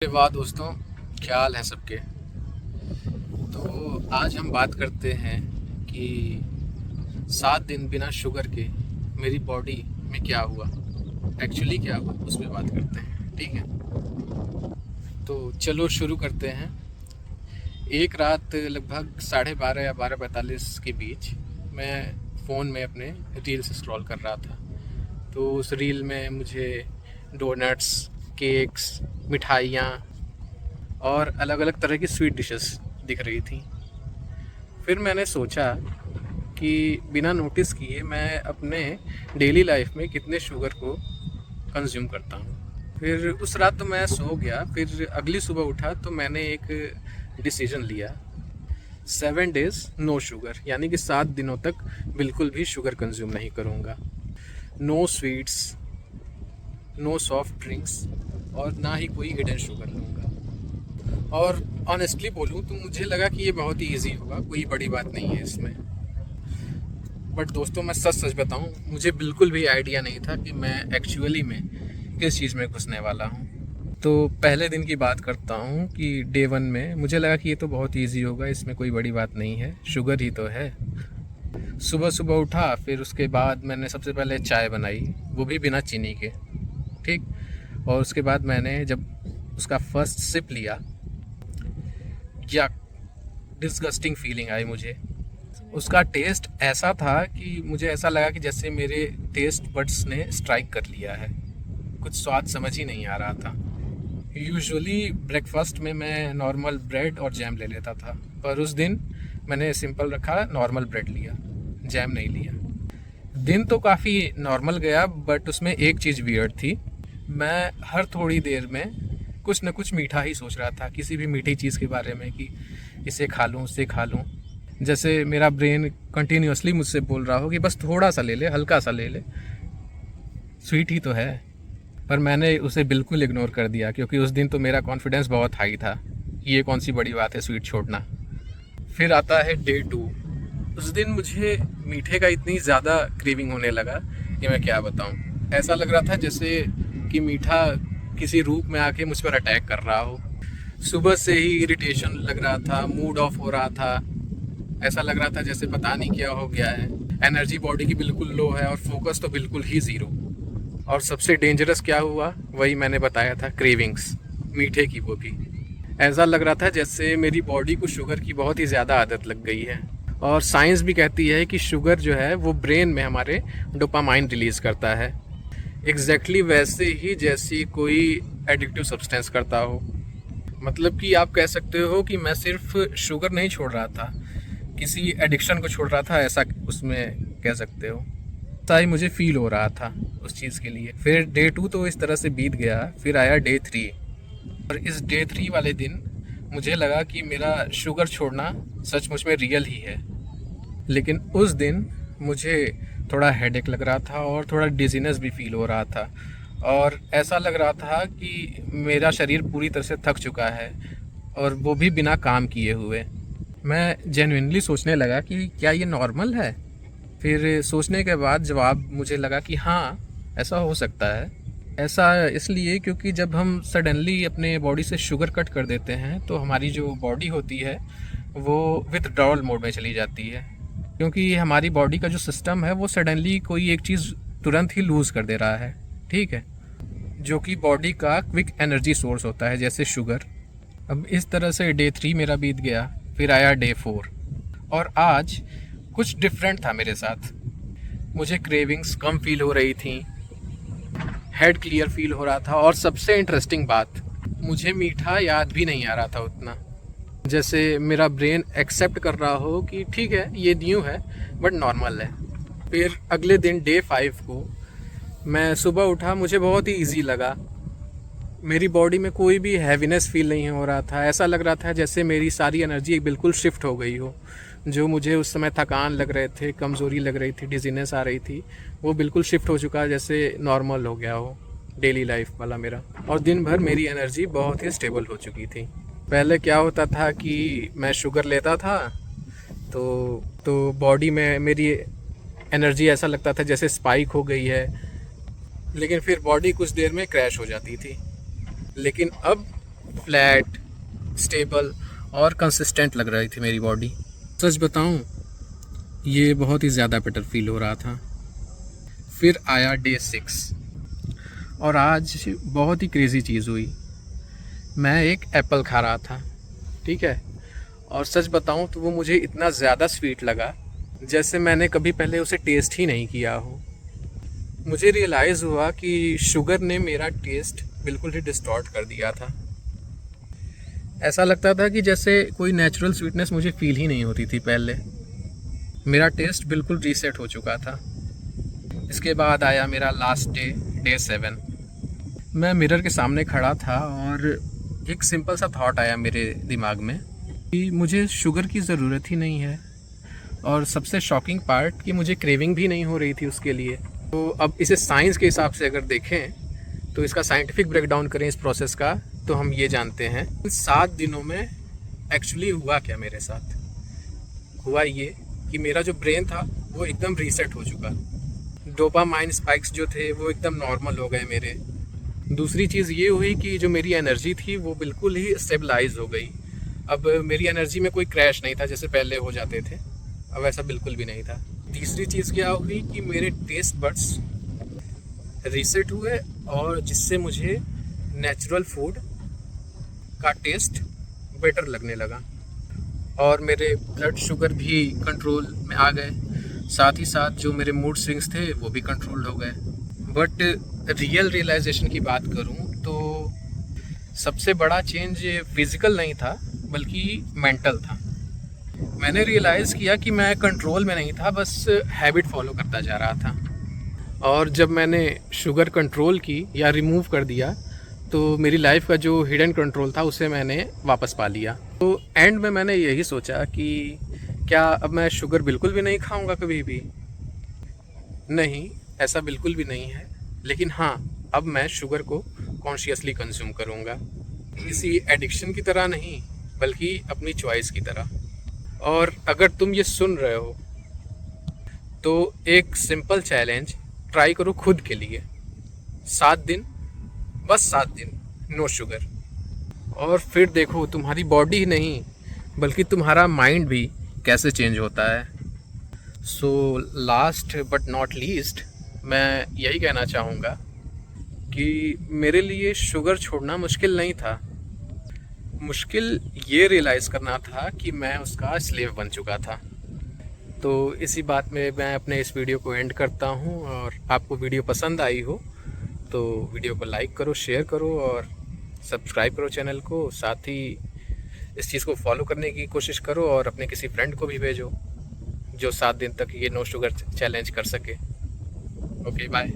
वाह दोस्तों, क्या हाल है सबके। तो आज हम बात करते हैं कि 7 दिन बिना शुगर के मेरी बॉडी में क्या हुआ, एक्चुअली क्या हुआ, उस पर बात करते हैं। ठीक है, तो चलो शुरू करते हैं। एक रात लगभग 12:30 या 12:45 के बीच मैं फ़ोन में अपने रील्स स्क्रॉल कर रहा था। तो उस रील में मुझे डोनट्स, केक्स, मिठाइयाँ और अलग अलग तरह की स्वीट डिशेस दिख रही थी। फिर मैंने सोचा कि बिना नोटिस किए मैं अपने डेली लाइफ में कितने शुगर को कंज्यूम करता हूँ। फिर उस रात तो मैं सो गया। फिर अगली सुबह उठा तो मैंने एक डिसीजन लिया, 7 डेज़ नो शुगर, यानी कि 7 दिनों तक बिल्कुल भी शुगर कंज्यूम नहीं करूँगा। No sweets, no soft drinks और ना ही कोई हिडन शुगर लूँगा। और ऑनेस्टली बोलूँ तो मुझे लगा कि ये बहुत ही ईजी होगा, कोई बड़ी बात नहीं है इसमें। बट दोस्तों, मैं सच सच बताऊँ, मुझे बिल्कुल भी आइडिया नहीं था कि मैं एक्चुअली में किस चीज़ में घुसने वाला हूँ। तो पहले दिन की बात करता हूँ कि डे 1 में मुझे लगा कि ये तो बहुत ईजी होगा, इसमें कोई बड़ी बात नहीं है, शुगर ही तो है। सुबह सुबह उठा, फिर उसके बाद मैंने सबसे पहले चाय बनाई, वो भी बिना चीनी के। ठीक। और उसके बाद मैंने जब उसका फर्स्ट सिप लिया, क्या डिस्गस्टिंग फीलिंग आई मुझे। उसका टेस्ट ऐसा था कि मुझे ऐसा लगा कि जैसे मेरे टेस्ट बड्स ने स्ट्राइक कर लिया है। कुछ स्वाद समझ ही नहीं आ रहा था। यूजुअली ब्रेकफास्ट में मैं नॉर्मल ब्रेड और जैम ले लेता था, पर उस दिन मैंने सिंपल रखा, नॉर्मल ब्रेड लिया, जैम नहीं लिया। दिन तो काफ़ी नॉर्मल गया, बट उसमें एक चीज़ वियर्ड थी। मैं हर थोड़ी देर में कुछ न कुछ मीठा ही सोच रहा था, किसी भी मीठी चीज़ के बारे में, कि इसे खा लूँ, उसे खा लूँ। जैसे मेरा ब्रेन कंटिन्यूसली मुझसे बोल रहा हो कि बस थोड़ा सा ले ले, हल्का सा ले ले, स्वीट ही तो है। पर मैंने उसे बिल्कुल इग्नोर कर दिया, क्योंकि उस दिन तो मेरा कॉन्फिडेंस बहुत हाई था कि ये कौन सी बड़ी बात है स्वीट छोड़ना। फिर आता है डे 2। उस दिन मुझे मीठे का इतनी ज़्यादा क्रेविंग होने लगा कि मैं क्या बताऊँ। ऐसा लग रहा था जैसे कि मीठा किसी रूप में आके मुझ पर अटैक कर रहा हो। सुबह से ही इरिटेशन लग रहा था, मूड ऑफ हो रहा था। ऐसा लग रहा था जैसे पता नहीं क्या हो गया है। एनर्जी बॉडी की बिल्कुल लो है और फोकस तो बिल्कुल ही ज़ीरो। और सबसे डेंजरस क्या हुआ, वही मैंने बताया था, क्रेविंग्स, मीठे की, वो भी। ऐसा लग रहा था जैसे मेरी बॉडी को शुगर की बहुत ही ज़्यादा आदत लग गई है। और साइंस भी कहती है कि शुगर जो है वो ब्रेन में हमारे डोपामाइन रिलीज़ करता है, एग्जैक्टली वैसे ही जैसी कोई एडिक्टिव सब्सटेंस करता हो। मतलब कि आप कह सकते हो कि मैं सिर्फ शुगर नहीं छोड़ रहा था, किसी एडिक्शन को छोड़ रहा था, ऐसा उसमें कह सकते हो। ऐसा ही मुझे फील हो रहा था उस चीज़ के लिए। फिर डे 2 तो इस तरह से बीत गया। फिर आया डे 3। और इस डे 3 वाले दिन मुझे लगा कि मेरा शुगर छोड़ना सचमुच में रियल ही है। लेकिन उस दिन मुझे थोड़ा हेडेक लग रहा था और थोड़ा डिजीनेस भी फील हो रहा था। और ऐसा लग रहा था कि मेरा शरीर पूरी तरह से थक चुका है, और वो भी बिना काम किए हुए। मैं जेन्युइनली सोचने लगा कि क्या ये नॉर्मल है। फिर सोचने के बाद जवाब मुझे लगा कि हाँ, ऐसा हो सकता है। ऐसा इसलिए क्योंकि जब हम सडनली अपने बॉडी से शुगर कट कर देते हैं तो हमारी जो बॉडी होती है वो विथड्रॉल मोड में चली जाती है, क्योंकि हमारी बॉडी का जो सिस्टम है वो सडनली कोई एक चीज़ तुरंत ही लूज़ कर दे रहा है। ठीक है, जो कि बॉडी का क्विक एनर्जी सोर्स होता है, जैसे शुगर। अब इस तरह से डे 3 मेरा बीत गया। फिर आया डे 4, और आज कुछ डिफरेंट था मेरे साथ। मुझे क्रेविंग्स कम फील हो रही थी, हेड क्लियर फील हो रहा था, और सबसे इंटरेस्टिंग बात, मुझे मीठा याद भी नहीं आ रहा था उतना। जैसे मेरा ब्रेन एक्सेप्ट कर रहा हो कि ठीक है, ये न्यू है बट नॉर्मल है। फिर अगले दिन डे 5 को मैं सुबह उठा, मुझे बहुत ही इजी लगा। मेरी बॉडी में कोई भी हैवीनेस फील नहीं हो रहा था। ऐसा लग रहा था जैसे मेरी सारी एनर्जी बिल्कुल शिफ्ट हो गई हो। जो मुझे उस समय थकान लग रहे थे, कमज़ोरी लग रही थी, डिजीनेस आ रही थी, वो बिल्कुल शिफ्ट हो चुका, जैसे नॉर्मल हो गया हो डेली लाइफ वाला मेरा। और दिन भर मेरी एनर्जी बहुत ही स्टेबल हो चुकी थी। पहले क्या होता था कि मैं शुगर लेता था तो बॉडी में मेरी एनर्जी ऐसा लगता था जैसे स्पाइक हो गई है, लेकिन फिर बॉडी कुछ देर में क्रैश हो जाती थी। लेकिन अब फ्लैट, स्टेबल और कंसिस्टेंट लग रही थी मेरी बॉडी। सच बताऊं, ये बहुत ही ज़्यादा बेटर फील हो रहा था। फिर आया डे 6 और आज बहुत ही क्रेज़ी चीज़ हुई। मैं एक एप्पल खा रहा था, ठीक है, और सच बताऊं तो वो मुझे इतना ज़्यादा स्वीट लगा जैसे मैंने कभी पहले उसे टेस्ट ही नहीं किया हो। मुझे रियलाइज़ हुआ कि शुगर ने मेरा टेस्ट बिल्कुल ही डिस्टॉर्ट कर दिया था। ऐसा लगता था कि जैसे कोई नेचुरल स्वीटनेस मुझे फील ही नहीं होती थी पहले। मेरा टेस्ट बिल्कुल रीसेट हो चुका था। इसके बाद आया मेरा लास्ट डे, डे 7। मैं मिरर के सामने खड़ा था और एक सिंपल सा थॉट आया मेरे दिमाग में कि मुझे शुगर की ज़रूरत ही नहीं है, और सबसे शॉकिंग पार्ट कि मुझे क्रेविंग भी नहीं हो रही थी उसके लिए। तो अब इसे साइंस के हिसाब से अगर देखें, तो इसका साइंटिफिक ब्रेकडाउन करें इस प्रोसेस का, तो हम ये जानते हैं 7 दिनों में एक्चुअली हुआ क्या मेरे साथ। हुआ ये कि मेरा जो ब्रेन था वो एकदम रीसेट हो चुका। डोपामाइन स्पाइक्स जो थे वो एकदम नॉर्मल हो गए मेरे। दूसरी चीज़ ये हुई कि जो मेरी एनर्जी थी वो बिल्कुल ही स्टेबलाइज हो गई। अब मेरी एनर्जी में कोई क्रैश नहीं था जैसे पहले हो जाते थे, अब ऐसा बिल्कुल भी नहीं था। तीसरी चीज़ क्या हुई कि मेरे टेस्ट बड्स रीसेट हुए, और जिससे मुझे नेचुरल फूड का टेस्ट बेटर लगने लगा, और मेरे ब्लड शुगर भी कंट्रोल में आ गए। साथ ही साथ जो मेरे मूड स्विंग्स थे वो भी कंट्रोल हो गए। बट रियल रियलाइजेशन की बात करूं तो सबसे बड़ा चेंज फिज़िकल नहीं था बल्कि मेंटल था। मैंने रियलाइज़ किया कि मैं कंट्रोल में नहीं था, बस हैबिट फॉलो करता जा रहा था। और जब मैंने शुगर कंट्रोल की या रिमूव कर दिया, तो मेरी लाइफ का जो हिडन कंट्रोल था उसे मैंने वापस पा लिया। तो एंड में मैंने यही सोचा कि क्या अब मैं शुगर बिल्कुल भी नहीं खाऊंगा कभी भी? नहीं, ऐसा बिल्कुल भी नहीं है। लेकिन हाँ, अब मैं शुगर को कॉन्शियसली कंज्यूम करूंगा, किसी एडिक्शन की तरह नहीं बल्कि अपनी चॉइस की तरह। और अगर तुम ये सुन रहे हो तो एक सिंपल चैलेंज ट्राई करो खुद के लिए। 7 दिन, बस 7 दिन नो शुगर, और फिर देखो तुम्हारी बॉडी ही नहीं बल्कि तुम्हारा माइंड भी कैसे चेंज होता है। So last but not least, मैं यही कहना चाहूँगा कि मेरे लिए शुगर छोड़ना मुश्किल नहीं था। मुश्किल ये रियलाइज़ करना था कि मैं उसका स्लेव बन चुका था। तो इसी बात में मैं अपने इस वीडियो को एंड करता हूँ, और आपको वीडियो पसंद आई हो तो वीडियो को लाइक करो, शेयर करो और सब्सक्राइब करो चैनल को। साथ ही इस चीज़ को फॉलो करने की कोशिश करो और अपने किसी फ्रेंड को भी भेजो जो 7 दिन तक ये नो शुगर चैलेंज कर सके। Okay, bye.